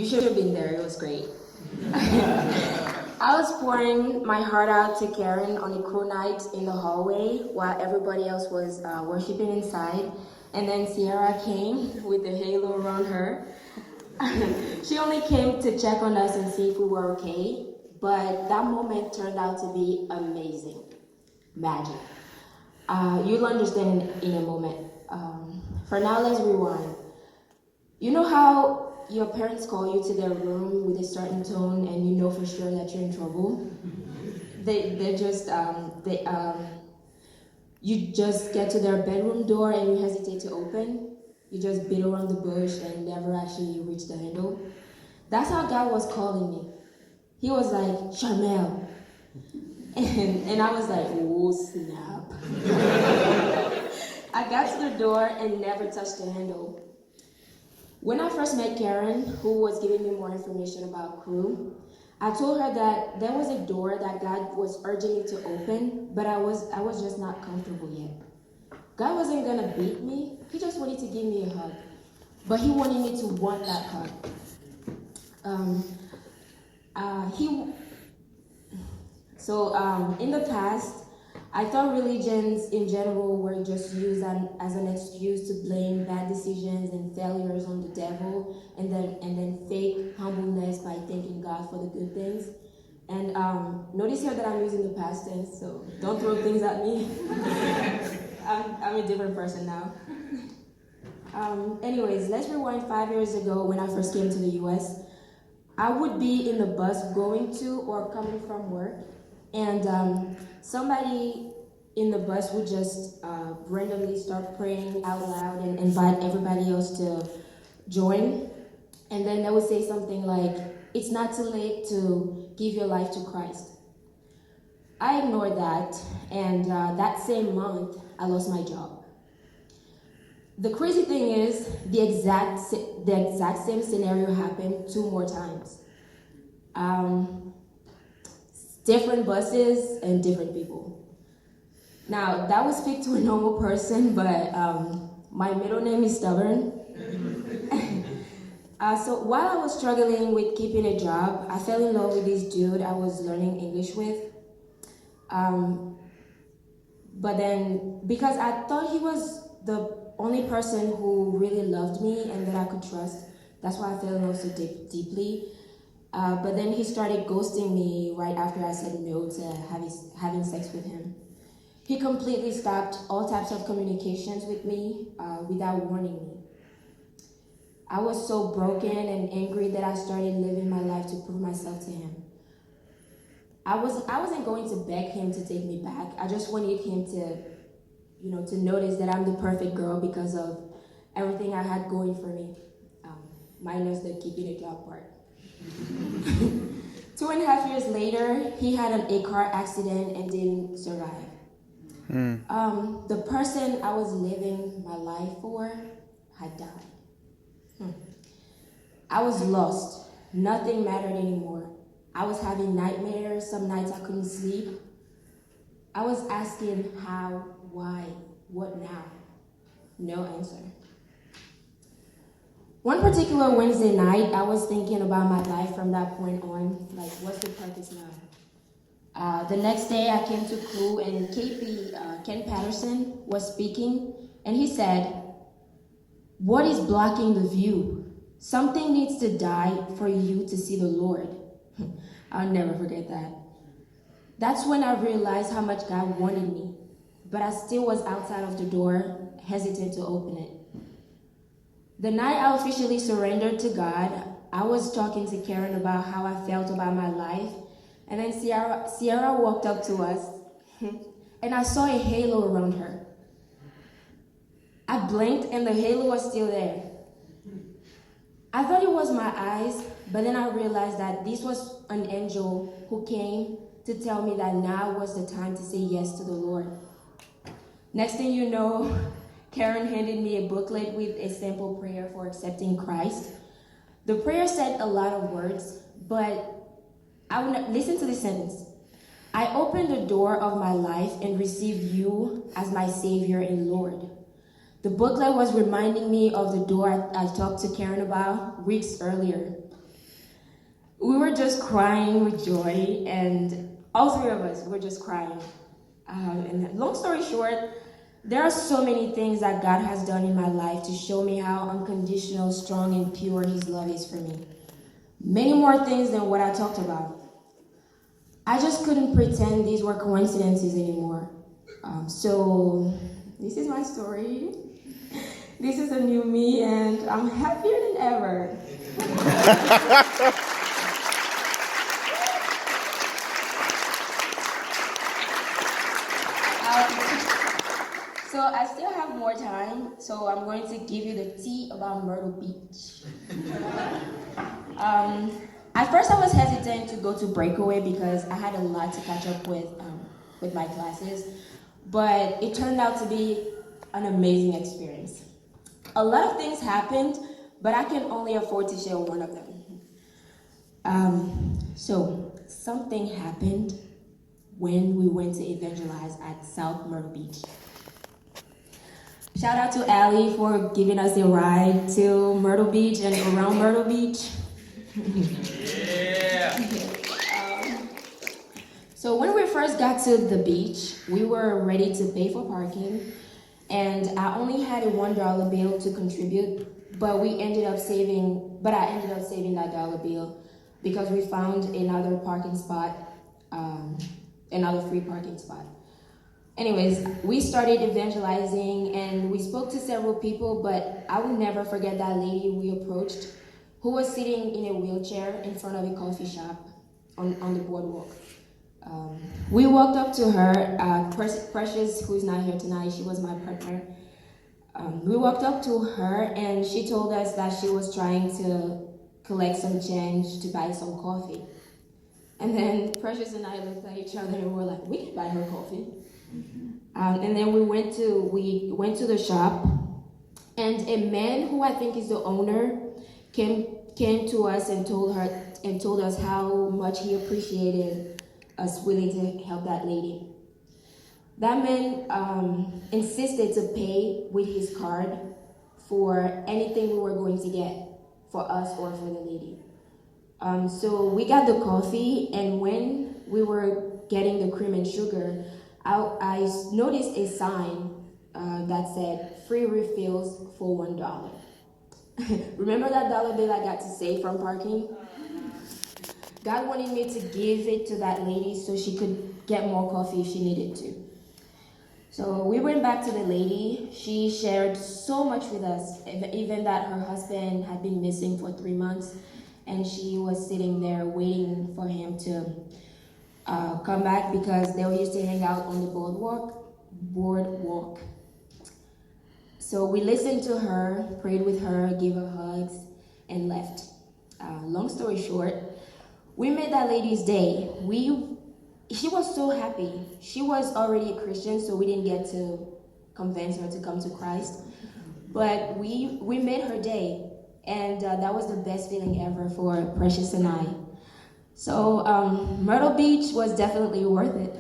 should have been there. It was great. I was pouring my heart out to Karen on a crew night in the hallway while everybody else was worshiping inside. And then Chere came with the halo around her. She only came to check on us and see if we were okay. But that moment turned out to be amazing. Magic. You'll understand in a moment. For now, let's rewind. You know how your parents call you to their room with a certain tone and you know for sure that you're in trouble? You just get to their bedroom door and you hesitate to open. You just beat around the bush and never actually reach the handle. That's how God was calling me. He was like, Chamie. And I was like, oh snap. I got to the door and never touched the handle. When I first met Karen, who was giving me more information about crew, I told her that there was a door that God was urging me to open, but I was just not comfortable yet. God wasn't gonna beat me, he just wanted to give me a hug. But he wanted me to want that hug. In the past, I thought religions in general were just used as an excuse to blame bad decisions and failures on the devil, and then fake humbleness by thanking God for the good things. And notice here that I'm using the past tense, so don't throw things at me. I'm a different person now. Anyways, let's rewind 5 years ago when I first came to the US. I would be in the bus going to or coming from work, and somebody in the bus would just randomly start praying out loud and invite everybody else to join. And then they would say something like, it's not too late to give your life to Christ. I ignored that, and that same month, I lost my job. The crazy thing is, the exact same scenario happened 2 more times. Different buses and different people. Now, that would speak to a normal person, but my middle name is Stubborn. So while I was struggling with keeping a job, I fell in love with this dude I was learning English with. But then, because I thought he was the only person who really loved me and that I could trust, that's why I fell in love so deeply. But then he started ghosting me right after I said no to having sex with him. He completely stopped all types of communications with me without warning me. I was so broken and angry that I started living my life to prove myself to him. I wasn't going to beg him to take me back. I just wanted him to notice that I'm the perfect girl because of everything I had going for me, minus the keeping a job part. 2.5 years later, he had a car accident and didn't survive. The person I was living my life for had died. I was lost. Nothing mattered anymore. I was having nightmares. Some nights I couldn't sleep. I was asking how, why, what now? No answer. One particular Wednesday night, I was thinking about my life from that point on, like, what's the purpose now? The next day, I came to crew, and KP, Ken Patterson, was speaking, and he said, what is blocking the view? Something needs to die for you to see the Lord. I'll never forget that. That's when I realized how much God wanted me, but I still was outside of the door, hesitant to open it. The night I officially surrendered to God, I was talking to Karen about how I felt about my life, and then Chere walked up to us, and I saw a halo around her. I blinked, and the halo was still there. I thought it was my eyes, but then I realized that this was an angel who came to tell me that now was the time to say yes to the Lord. Next thing you know, Karen handed me a booklet with a simple prayer for accepting Christ. The prayer said a lot of words, but listen to this sentence. I opened the door of my life and received you as my Savior and Lord. The booklet was reminding me of the door I talked to Karen about weeks earlier. We were just crying with joy, and all three of us were just crying. And long story short, there are so many things that God has done in my life to show me how unconditional, strong, and pure His love is for me. Many more things than what I talked about. I just couldn't pretend these were coincidences anymore. So, this is my story. This is a new me, and I'm happier than ever. So I still have more time, so I'm going to give you the tea about Myrtle Beach. At first I was hesitant to go to breakaway because I had a lot to catch up with my classes, but it turned out to be an amazing experience. A lot of things happened, but I can only afford to share one of them. So something happened when we went to evangelize at South Myrtle Beach. Shout out to Allie for giving us a ride to Myrtle Beach and around Myrtle Beach. Yeah. So when we first got to the beach, we were ready to pay for parking, and I only had a $1 bill to contribute, but I ended up saving that dollar bill because we found another parking spot, another free parking spot. Anyways, we started evangelizing and we spoke to several people, but I will never forget that lady we approached who was sitting in a wheelchair in front of a coffee shop on the boardwalk. We walked up to her, Precious, who's not here tonight, she was my partner. We walked up to her and she told us that she was trying to collect some change to buy some coffee. And then Precious and I looked at each other and were like, we can buy her coffee. And then we went to the shop, and a man who I think is the owner came to us and told us how much he appreciated us willing to help that lady. That man insisted to pay with his card for anything we were going to get for us or for the lady. So we got the coffee, and when we were getting the cream and sugar, I noticed a sign that said free refills for $1. Remember that dollar bill I got to save from parking? God wanted me to give it to that lady so she could get more coffee if she needed to. So we went back to the lady. She shared so much with us, even that her husband had been missing for 3 months, and she was sitting there waiting for him to come back because they used to hang out on the boardwalk. So we listened to her, prayed with her, gave her hugs, and left. Long story short, we made that lady's day. She was so happy. She was already a Christian, so we didn't get to convince her to come to Christ. But we made her day, and that was the best feeling ever for Precious and I. So Myrtle Beach was definitely worth it.